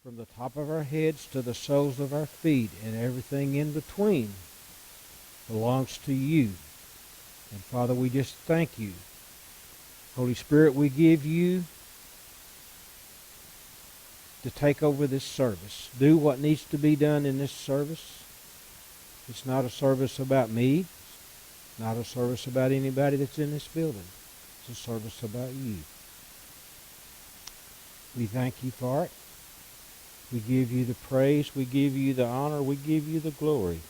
from the top of our heads to the soles of our feet, and everything in between belongs to you. And Father, we just thank you. Holy Spirit, we give you to take over this service. Do what needs to be done in this service. It's not a service about me. It's not a service about anybody that's in this building. It's a service about you. We thank you for it. We give you the praise. We give you the honor. We give you the glory.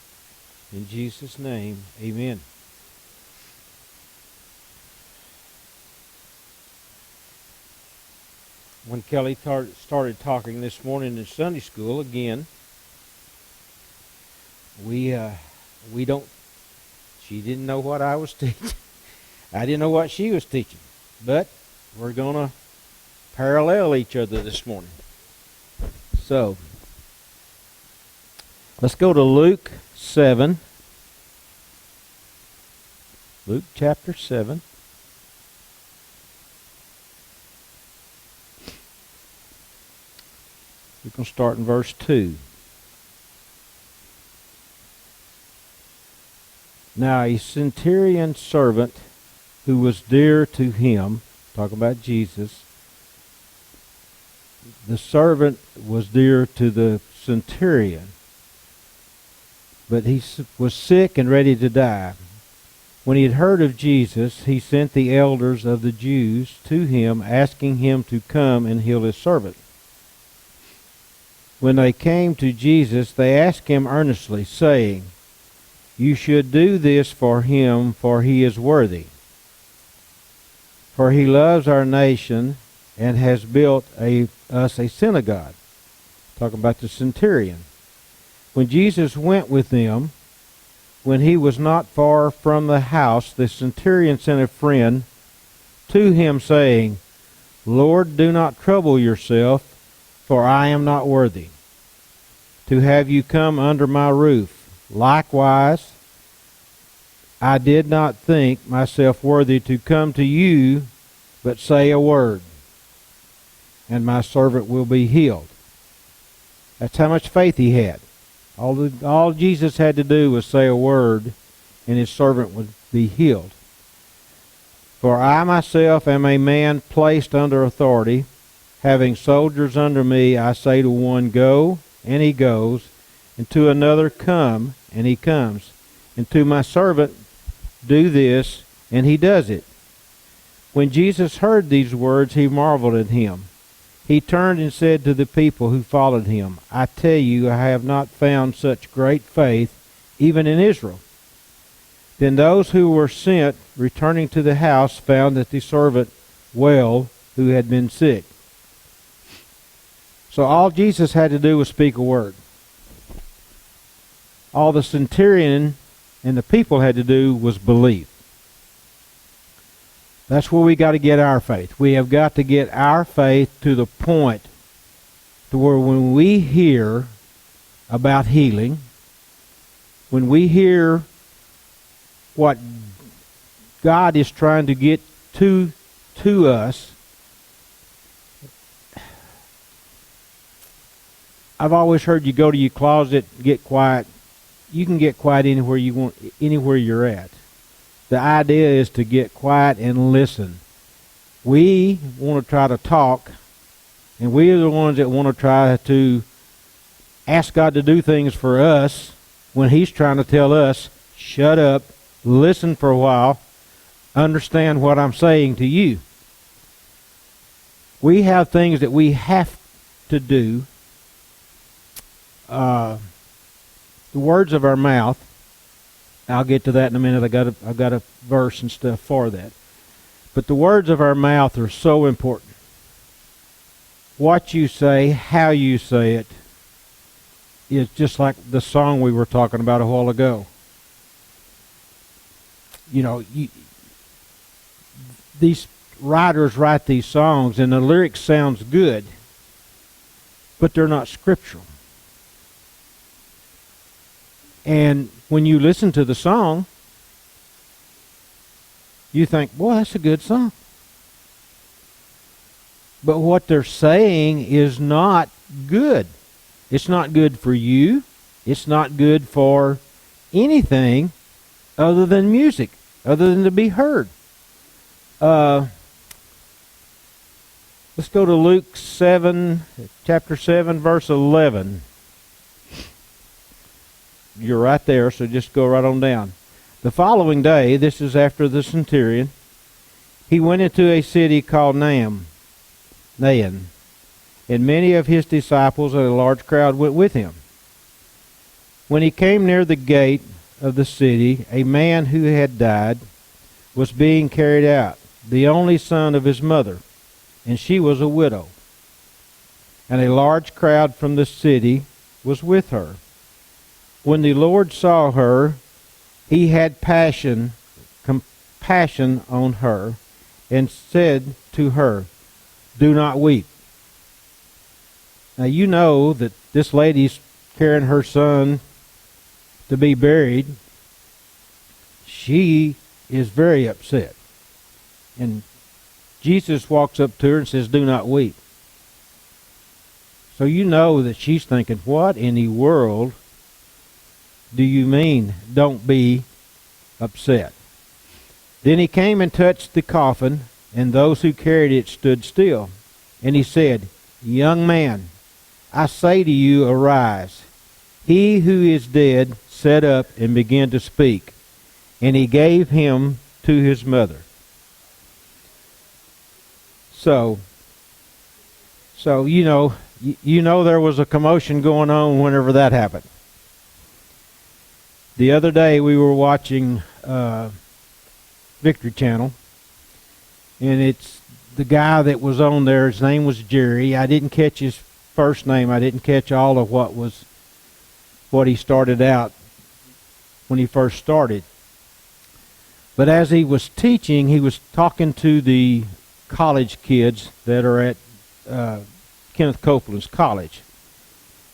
In Jesus' name, amen. When Kelly started talking this morning in Sunday school again, she didn't know what I was teaching. I didn't know what she was teaching. But we're going to parallel each other this morning. So, let's go to Luke 7. Luke chapter 7. We're going to start in verse 2. Now a centurion servant who was dear to him, talking about Jesus, the servant was dear to the centurion, but he was sick and ready to die. When he had heard of Jesus, he sent the elders of the Jews to him, asking him to come and heal his servant. When they came to Jesus, they asked him earnestly, saying, "You should do this for him, for he is worthy. For he loves our nation and has built us a synagogue." Talking about the centurion. When Jesus went with them, when he was not far from the house, the centurion sent a friend to him, saying, "Lord, do not trouble yourself, for I am not worthy to have you come under my roof. Likewise, I did not think myself worthy to come to you, but say a word, and my servant will be healed." That's how much faith he had. All Jesus had to do was say a word, and his servant would be healed. "For I myself am a man placed under authority, having soldiers under me. I say to one, 'Go,' and he goes, and to another, 'Come,' and he comes, and to my servant, 'Do this,' and he does it." When Jesus heard these words, he marveled at him. He turned and said to the people who followed him, "I tell you, I have not found such great faith, even in Israel." Then those who were sent, returning to the house, found that the servant well who had been sick. So all Jesus had to do was speak a word. All the centurion and the people had to do was believe. That's where we got to get our faith. We have got to get our faith to the point to where when we hear about healing, when we hear what God is trying to get to us, I've always heard you go to your closet, get quiet. You can get quiet anywhere you want, anywhere you're at. The idea is to get quiet and listen. We want to try to talk, and we are the ones that want to try to ask God to do things for us when he's trying to tell us, shut up, listen for a while, understand what I'm saying to you. We have things that we have to do. The words of our mouth, I'll get to that in a minute. I've got a verse and stuff for that. But the words of our mouth are so important. What you say, how you say it, is just like the song we were talking about a while ago. You know, these writers write these songs, and the lyrics sounds good, but they're not scriptural. And when you listen to the song, you think, boy, that's a good song. But what they're saying is not good. It's not good for you. It's not good for anything other than music, other than to be heard. Let's go to Luke 7, chapter 7, verse 11. You're right there, so just go right on down. The following day, this is after the centurion, he went into a city called Nain, and many of his disciples and a large crowd went with him. When he came near the gate of the city, a man who had died was being carried out, the only son of his mother, and she was a widow. And a large crowd from the city was with her. When the Lord saw her, he had compassion on her, and said to her, "Do not weep." Now you know that this lady's carrying her son to be buried. She is very upset. And Jesus walks up to her and says, "Do not weep." So you know that she's thinking, what in the world do you mean, don't be upset? Then he came and touched the coffin, and those who carried it stood still. And he said, "Young man, I say to you, arise." He who is dead sat up and began to speak, and he gave him to his mother. So you know there was a commotion going on whenever that happened. The other day we were watching Victory Channel, and it's the guy that was on there. His name was Jerry. I didn't catch his first name. I didn't catch all of what he started out when he first started. But as he was teaching, he was talking to the college kids that are at Kenneth Copeland's college,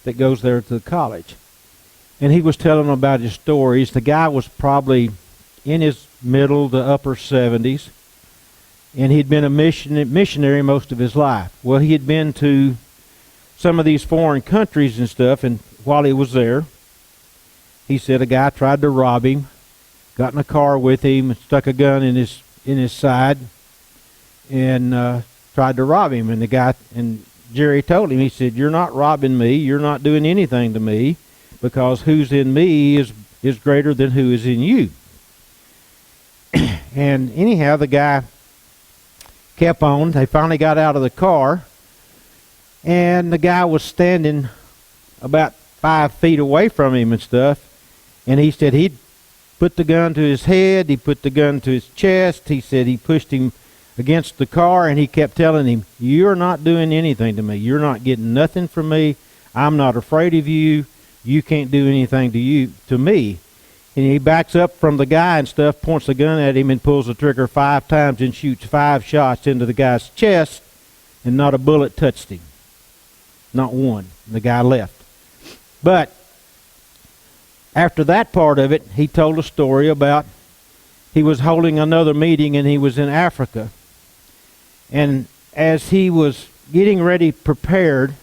that goes there to the college. And he was telling them about his stories. The guy was probably in his middle to upper 70s, and he'd been a missionary most of his life. Well, he had been to some of these foreign countries and stuff, and while he was there, he said a guy tried to rob him, got in a car with him, and stuck a gun in his side, and tried to rob him. And Jerry told him, he said, "You're not robbing me. You're not doing anything to me, because who's in me is greater than who is in you." And anyhow, the guy kept on. They finally got out of the car, and the guy was standing about 5 feet away from him and stuff. And he said he'd put the gun to his head, he put the gun to his chest. He said he pushed him against the car, and he kept telling him, "You're not doing anything to me. You're not getting nothing from me. I'm not afraid of you. You can't do anything to me." And he backs up from the guy and stuff, points the gun at him, and pulls the trigger 5 times and shoots 5 shots into the guy's chest, and not a bullet touched him. Not one. The guy left. But after that part of it, he told a story about he was holding another meeting, and he was in Africa. And as he was getting ready, prepared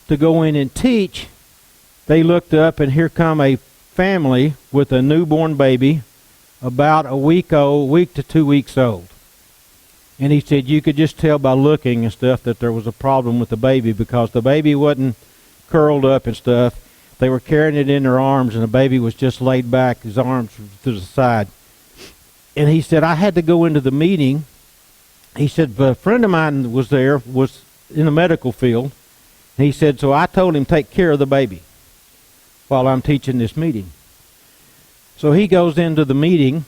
to go in and teach, they looked up, and here come a family with a newborn baby about a week to 2 weeks old. And he said you could just tell by looking and stuff that there was a problem with the baby, because the baby wasn't curled up and stuff. They were carrying it in their arms, and the baby was just laid back, his arms to the side. And he said, I had to go into the meeting. He said, but a friend of mine was there, was in the medical field. And he said, so I told him, take care of the baby while I'm teaching this meeting. So he goes into the meeting,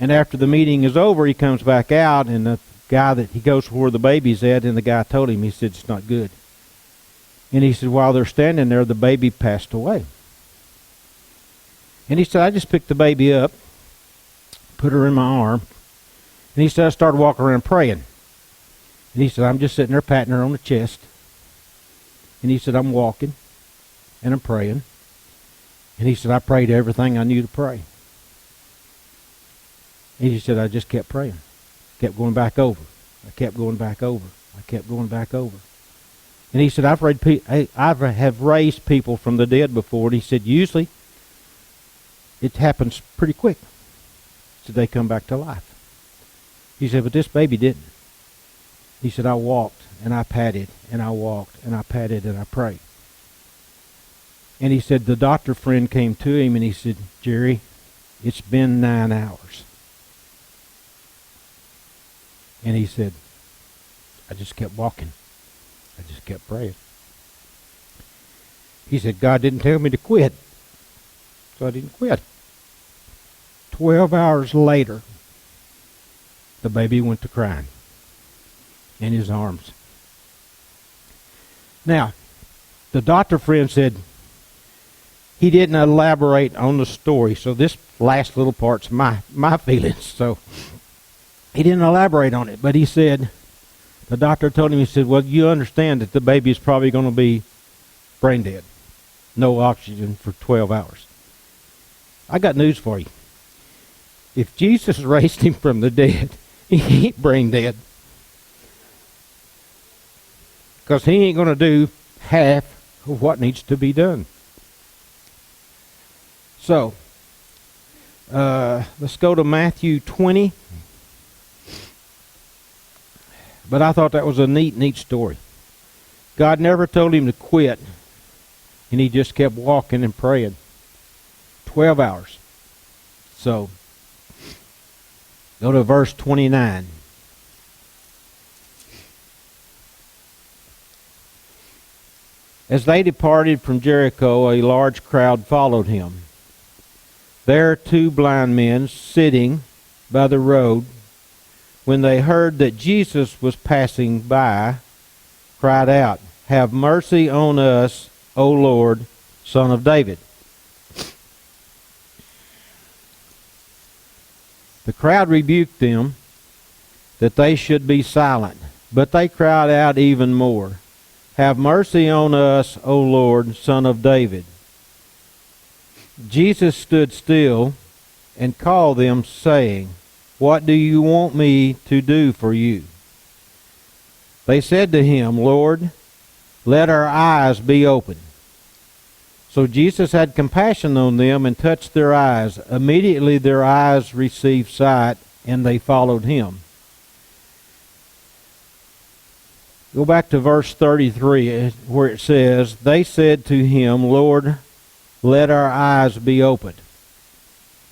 and after the meeting is over, he comes back out, and the guy that he goes where the baby's at, and the guy told him, he said, it's not good. And he said, while they're standing there, the baby passed away. And he said, I just picked the baby up, put her in my arm, and he said, I started walking around praying. And he said, I'm just sitting there patting her on the chest. And he said, I'm walking, and I'm praying. And he said, I prayed everything I knew to pray. And he said, I just kept praying, kept going back over. I kept going back over. I kept going back over. And he said, I have raised people from the dead before. And he said, usually it happens pretty quick. So they come back to life. He said, but this baby didn't. He said, I walked and I patted and I walked and I patted and I prayed. And he said, the doctor friend came to him and he said, Jerry, it's been 9 hours. And he said, I just kept walking. I just kept praying. He said, God didn't tell me to quit. So I didn't quit. 12 hours later, the baby went to crying in his arms. Now, the doctor friend said he didn't elaborate on the story, so this last little part's my feelings. So he didn't elaborate on it, but he said, the doctor told him, he said, well, you understand that the baby is probably going to be brain dead. No oxygen for 12 hours. I got news for you. If Jesus raised him from the dead, he ain't brain dead. Because he ain't going to do half of what needs to be done. So, let's go to Matthew 20. But I thought that was a neat story. God never told him to quit. And he just kept walking and praying. 12 hours. So, go to verse 29. As they departed from Jericho, a large crowd followed him. There 2 blind men sitting by the road, when they heard that Jesus was passing by, cried out, Have mercy on us, O Lord, Son of David. The crowd rebuked them that they should be silent, but they cried out even more, Have mercy on us, O Lord, Son of David. Jesus stood still and called them, saying, What do you want me to do for you? They said to him, Lord, let our eyes be opened. So Jesus had compassion on them and touched their eyes. Immediately their eyes received sight, and they followed him. Go back to verse 33, where it says, They said to him, Lord, let our eyes be opened.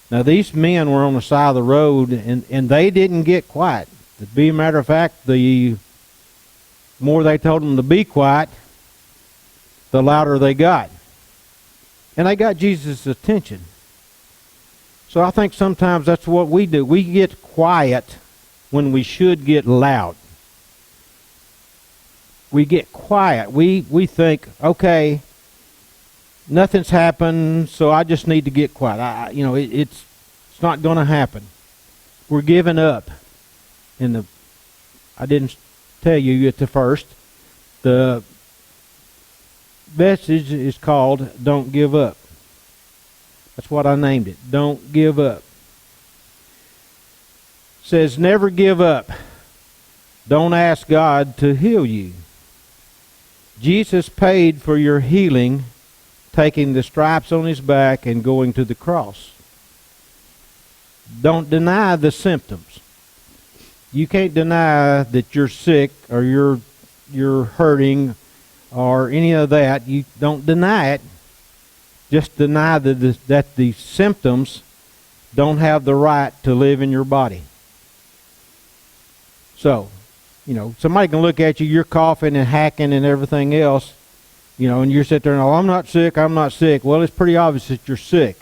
Now these men were on the side of the road, and they didn't get quiet. To be a matter of fact, the more they told them to be quiet, the louder they got. And they got Jesus' attention. So I think sometimes that's what we do. We get quiet when we should get loud. We get quiet. We think, okay, nothing's happened, so I just need to get quiet. It's not going to happen. We're giving up. I didn't tell you at the first. The message is called Don't Give Up. That's what I named it. Don't give up. It says never give up. Don't ask God to heal you. Jesus paid for your healing, taking the stripes on his back and going to the cross. Don't deny the symptoms. You can't deny that you're sick or you're hurting or any of that. You don't deny it. Just deny that the symptoms don't have the right to live in your body. So, somebody can look at you, you're coughing and hacking and everything else, and you're sitting there and, I'm not sick, I'm not sick. Well, it's pretty obvious that you're sick.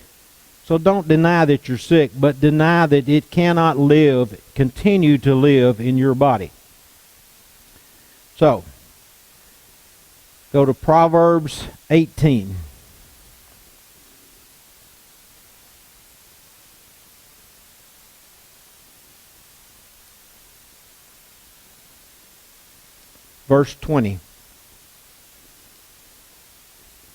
So don't deny that you're sick, but deny that it cannot continue to live in your body. So, go to Proverbs 18. Verse 20.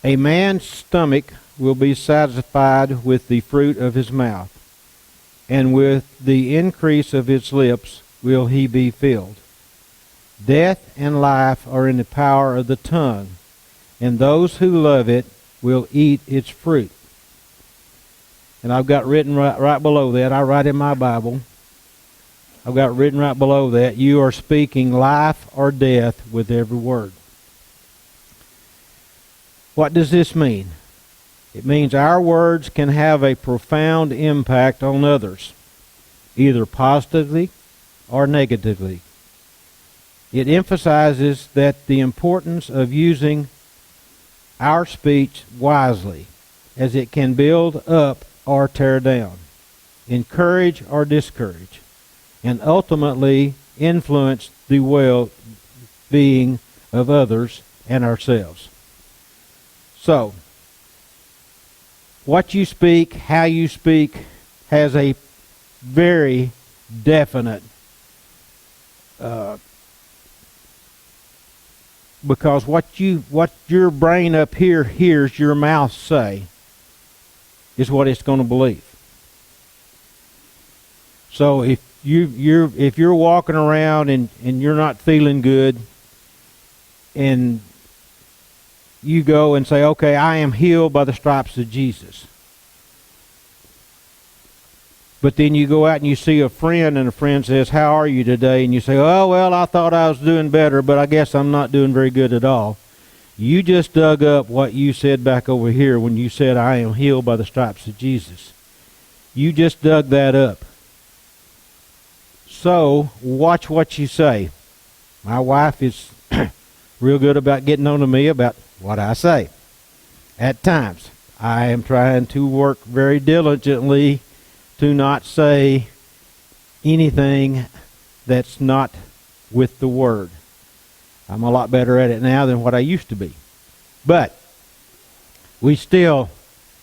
A man's stomach will be satisfied with the fruit of his mouth, and with the increase of his lips will he be filled. Death and life are in the power of the tongue, and those who love it will eat its fruit. And I've got written right below that, I write in my Bible, I've got written right below that, you are speaking life or death with every word. What does this mean? It means our words can have a profound impact on others, either positively or negatively. It emphasizes that the importance of using our speech wisely, as it can build up or tear down, encourage or discourage, and ultimately influence the well-being of others and ourselves. So, what you speak, how you speak, has a very definite, because what your brain up here hears your mouth say is what it's going to believe. So if you're walking around and you're not feeling good, and you go and say, okay, I am healed by the stripes of Jesus. But then you go out and you see a friend, and a friend says, how are you today? And you say, oh, well, I thought I was doing better, but I guess I'm not doing very good at all. You just dug up what you said back over here when you said, I am healed by the stripes of Jesus. You just dug that up. So, watch what you say. My wife is real good about getting on to me about what I say. At times, I am trying to work very diligently to not say anything that's not with the Word. I'm a lot better at it now than what I used to be. But we still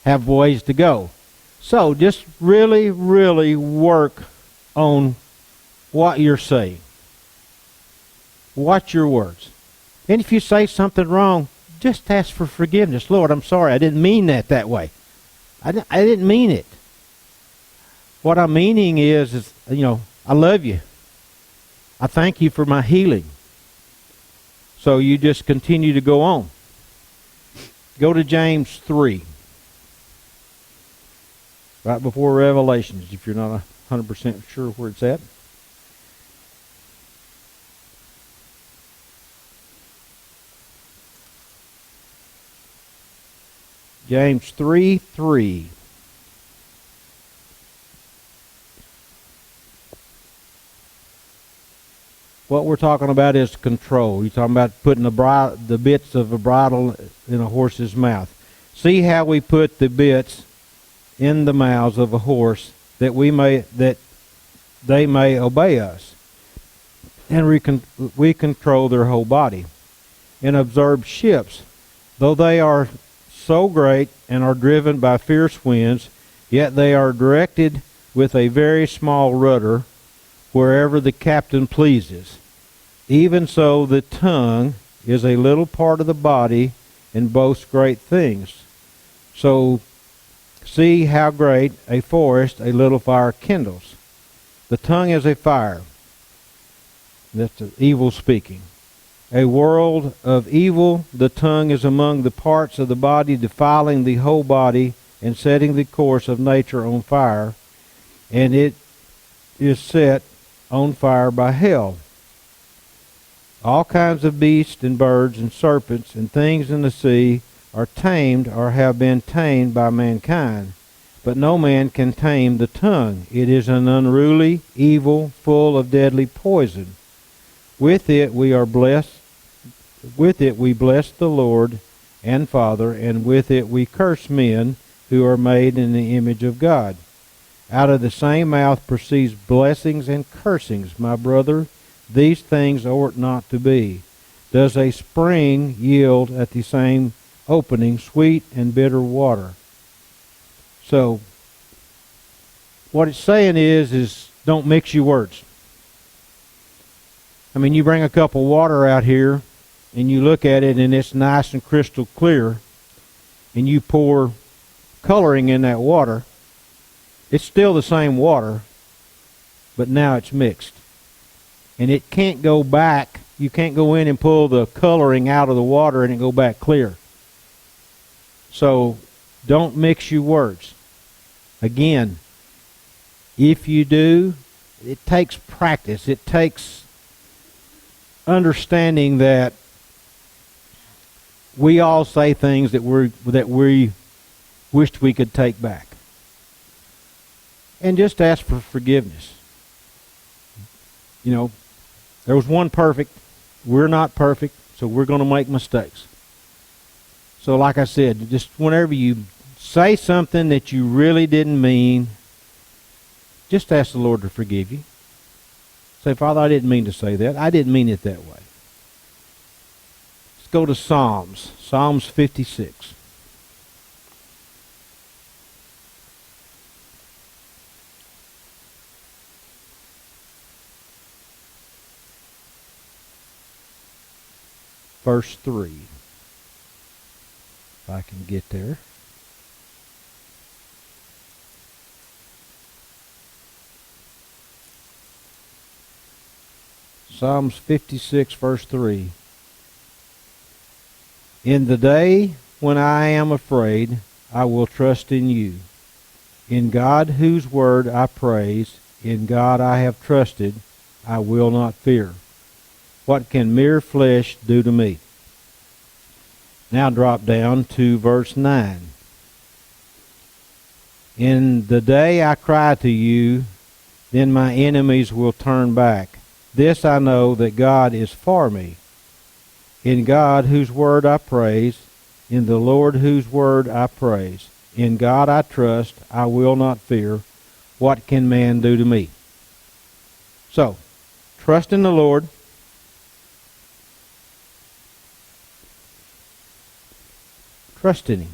have ways to go. So just really, really work on what you're saying. Watch your words. And if you say something wrong, just ask for forgiveness. Lord, I'm sorry. I didn't mean that way. I didn't mean it. What I'm meaning is, I love you. I thank you for my healing. So you just continue to go on. Go to James 3. Right before Revelations, if you're not 100% sure where it's at. James 3:3. What we're talking about is control. You're talking about putting the bits of a bridle in a horse's mouth. See how we put the bits in the mouths of a horse that they may obey us, and we control their whole body. And observe ships, though they are so great and are driven by fierce winds, yet they are directed with a very small rudder wherever the captain pleases. Even so, the tongue is a little part of the body and boasts great things. So see how great a forest a little fire kindles. The tongue is a fire. That's evil speaking. A world of evil. The tongue is among the parts of the body, defiling the whole body and setting the course of nature on fire. And it is set on fire by hell. All kinds of beasts and birds and serpents and things in the sea are tamed or have been tamed by mankind. But no man can tame the tongue. It is an unruly evil, full of deadly poison. With it we are blessed. With it we bless the Lord and Father, and with it we curse men who are made in the image of God. Out of the same mouth proceeds blessings and cursings. My brother, these things ought not to be. Does a spring yield at the same opening sweet and bitter water? So, what it's saying is don't mix your words. I mean, you bring a cup of water out here, and you look at it, and it's nice and crystal clear, and you pour coloring in that water. It's still the same water, but now it's mixed. And it can't go back You can't go in and pull the coloring out of the water and it go back clear. So don't mix your words. Again, if you do, it takes practice. It takes understanding that we all say things that we wished we could take back. And just ask for forgiveness. You know, there was one perfect. We're not perfect, so we're going to make mistakes. So like I said, just whenever you say something that you really didn't mean, just ask the Lord to forgive you. Say, Father, I didn't mean to say that. I didn't mean it that way. Let's go to Psalms. Psalms 56. Verse 3. If I can get there. Psalms 56, verse 3. In the day when I am afraid, I will trust in you. In God whose word I praise, in God I have trusted, I will not fear. What can mere flesh do to me? Now drop down to verse 9. In the day I cry to you, then my enemies will turn back. This I know, that God is for me. In God whose word I praise, in the Lord whose word I praise. In God I trust, I will not fear. What can man do to me? So, trust in the Lord. Trust in Him.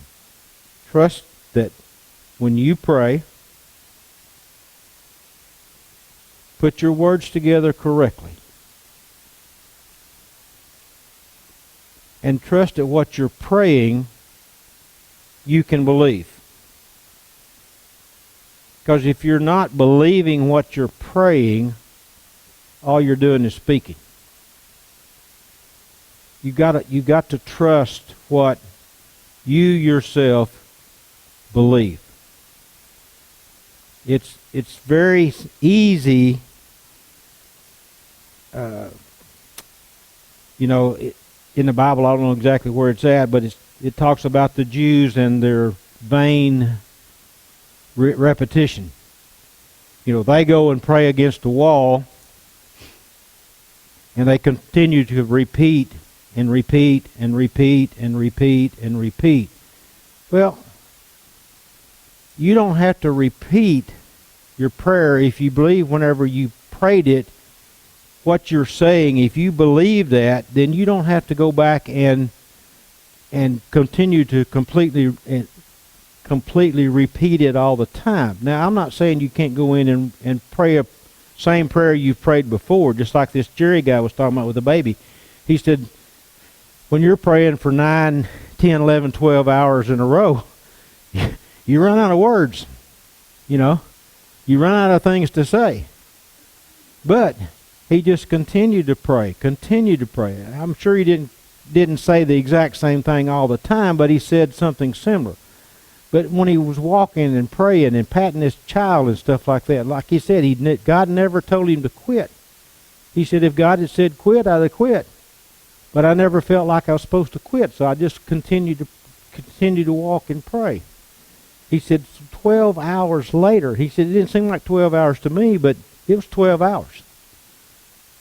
Trust that when you pray, put your words together correctly. And trust that what you're praying, you can believe. Because if you're not believing what you're praying, all you're doing is speaking. You got to trust what you yourself believe. It's very easy, in the Bible, I don't know exactly where it's at, but it talks about the Jews and their vain repetition. They go and pray against the wall, and they continue to repeat and repeat and repeat and repeat and repeat. Well, you don't have to repeat your prayer if you believe whenever you prayed it, what you're saying. If you believe that, then you don't have to go back and continue to completely repeat it all the time. Now, I'm not saying you can't go in and pray a same prayer you've prayed before, just like this Jerry guy was talking about with the baby. He said, when you're praying for 9, 10, 11, 12 hours in a row, you run out of words. You run out of things to say. But he just continued to pray. I'm sure he didn't say the exact same thing all the time, but he said something similar. But when he was walking and praying and patting his child and stuff like that, like he said, God never told him to quit. He said, if God had said quit, I'd have quit. But I never felt like I was supposed to quit, so I just continued to walk and pray. He said 12 hours later, he said it didn't seem like 12 hours to me, but it was 12 hours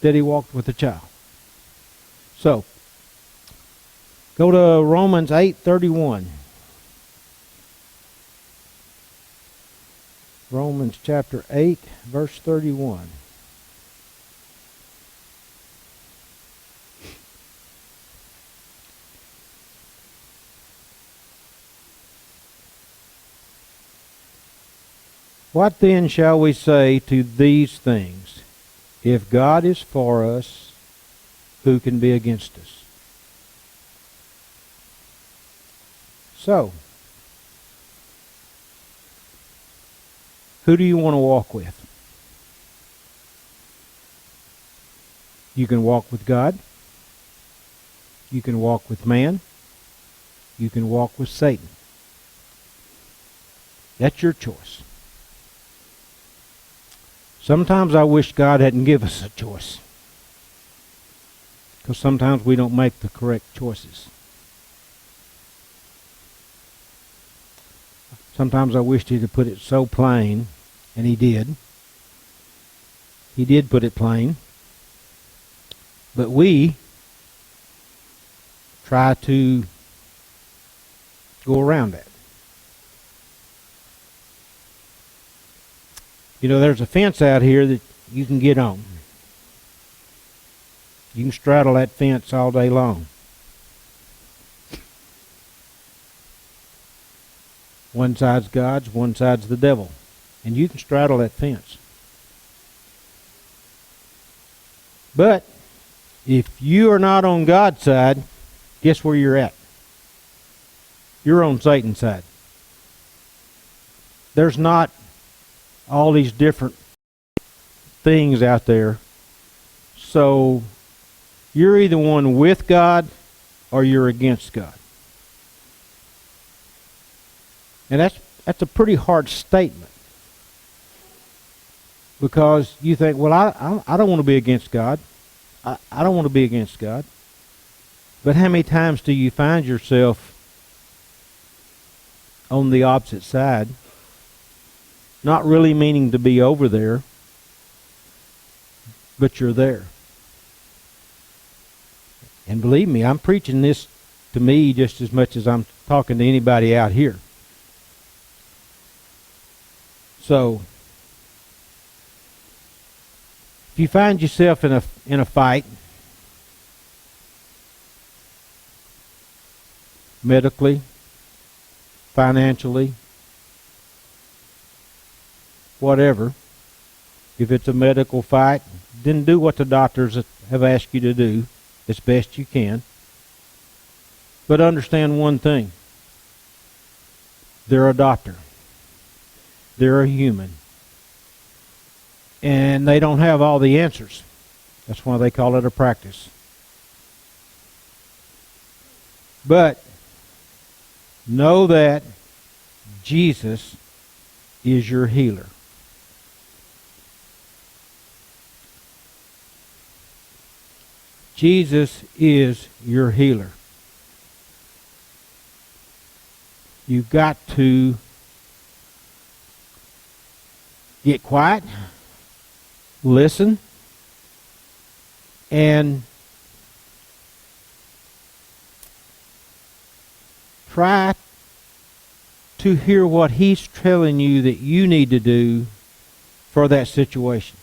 that he walked with the child. So, go to Romans 8:31. Romans chapter 8, verse 31. What then shall we say to these things? If God is for us, who can be against us? So, who do you want to walk with? You can walk with God, You can walk with man. You can walk with Satan. That's your choice. Sometimes I wish God hadn't given us a choice, because sometimes we don't make the correct choices. Sometimes I wished He'd have put it so plain, and He did. He did put it plain. But we try to go around that. You know, there's a fence out here that you can get on. You can straddle that fence all day long. One side's God's, one side's the devil. And you can straddle that fence. But if you are not on God's side, guess where you're at? You're on Satan's side. There's not all these different things out there. So you're either one with God or you're against God. And that's a pretty hard statement. Because you think, well, I don't want to be against God. I don't want to be against God. But how many times do you find yourself on the opposite side, not really meaning to be over there, but you're there? And believe me, I'm preaching this to me just as much as I'm talking to anybody out here. So, if you find yourself in a fight, medically, financially, whatever, if it's a medical fight, then do what the doctors have asked you to do as best you can. But understand one thing. They're a doctor. They're a human. And they don't have all the answers. That's why they call it a practice. But know that Jesus is your healer. Jesus is your healer. You've got to get quiet, listen, and try to hear what He's telling you that you need to do for that situation.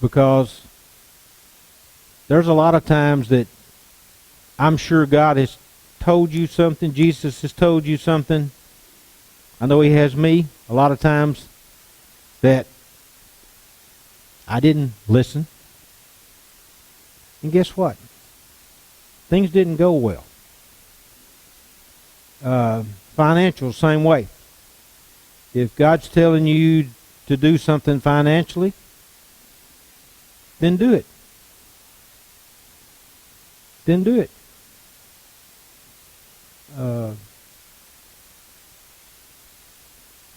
Because there's a lot of times that I'm sure God has told you something, Jesus has told you something. I know He has me a lot of times that I didn't listen. And guess what? Things didn't go well. Financial, same way. If God's telling you to do something financially, then do it. Then do it.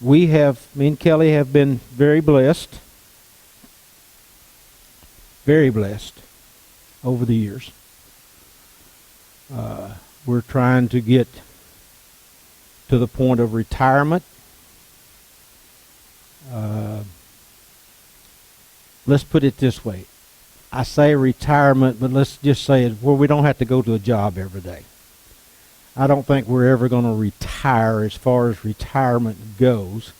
Me and Kelly have been very blessed over the years. We're trying to get to the point of retirement. Let's put it this way. I say retirement, but let's just say it where we don't have to go to a job every day. I don't think we're ever going to retire as far as retirement goes.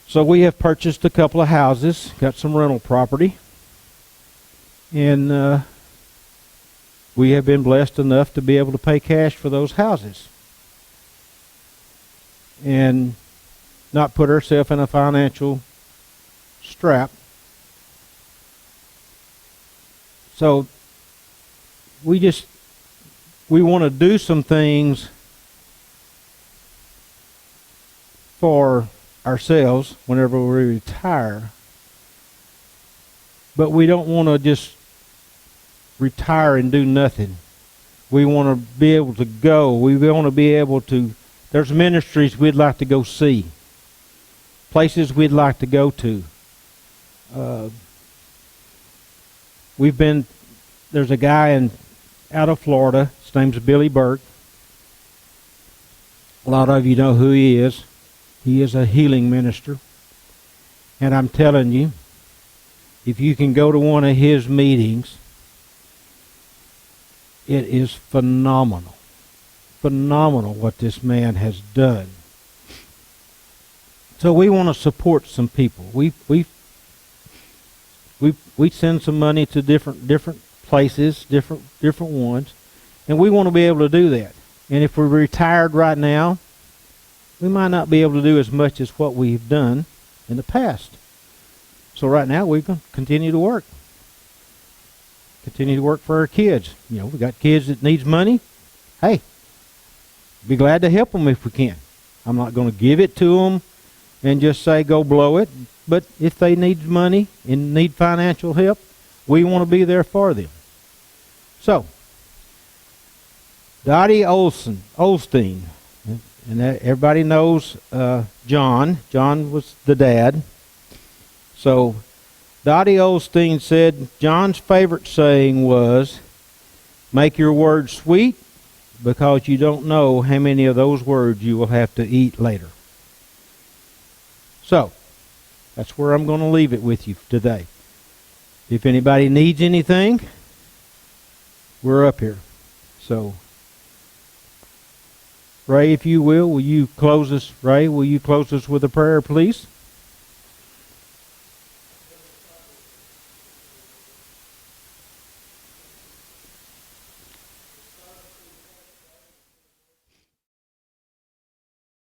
So we have purchased a couple of houses, got some rental property, and we have been blessed enough to be able to pay cash for those houses and not put ourselves in a financial strap. So we want to do some things for ourselves whenever we retire, but we don't want to just retire and do nothing. We want to be able to go. We want to be able to, there's ministries we'd like to go see. Places we'd like to go to. There's a guy out of Florida. His name's Billy Burke. A lot of you know who he is. He is a healing minister. And I'm telling you, if you can go to one of his meetings, it is phenomenal. Phenomenal what this man has done. So we want to support some people. We send some money to different places, different ones, and we want to be able to do that. And if we're retired right now, we might not be able to do as much as what we've done in the past. So right now we can continue to work. Continue to work for our kids. You know, we got kids that needs money. Hey, be glad to help them if we can. I'm not going to give it to them and just say go blow it. But if they need money and need financial help, we want to be there for them. So, Dottie Osteen, and everybody knows John. John was the dad. So, Dottie Osteen said John's favorite saying was, make your words sweet because you don't know how many of those words you will have to eat later. So, that's where I'm going to leave it with you today. If anybody needs anything, we're up here. So, Ray, if you will you close us? Ray, will you close us with a prayer, please?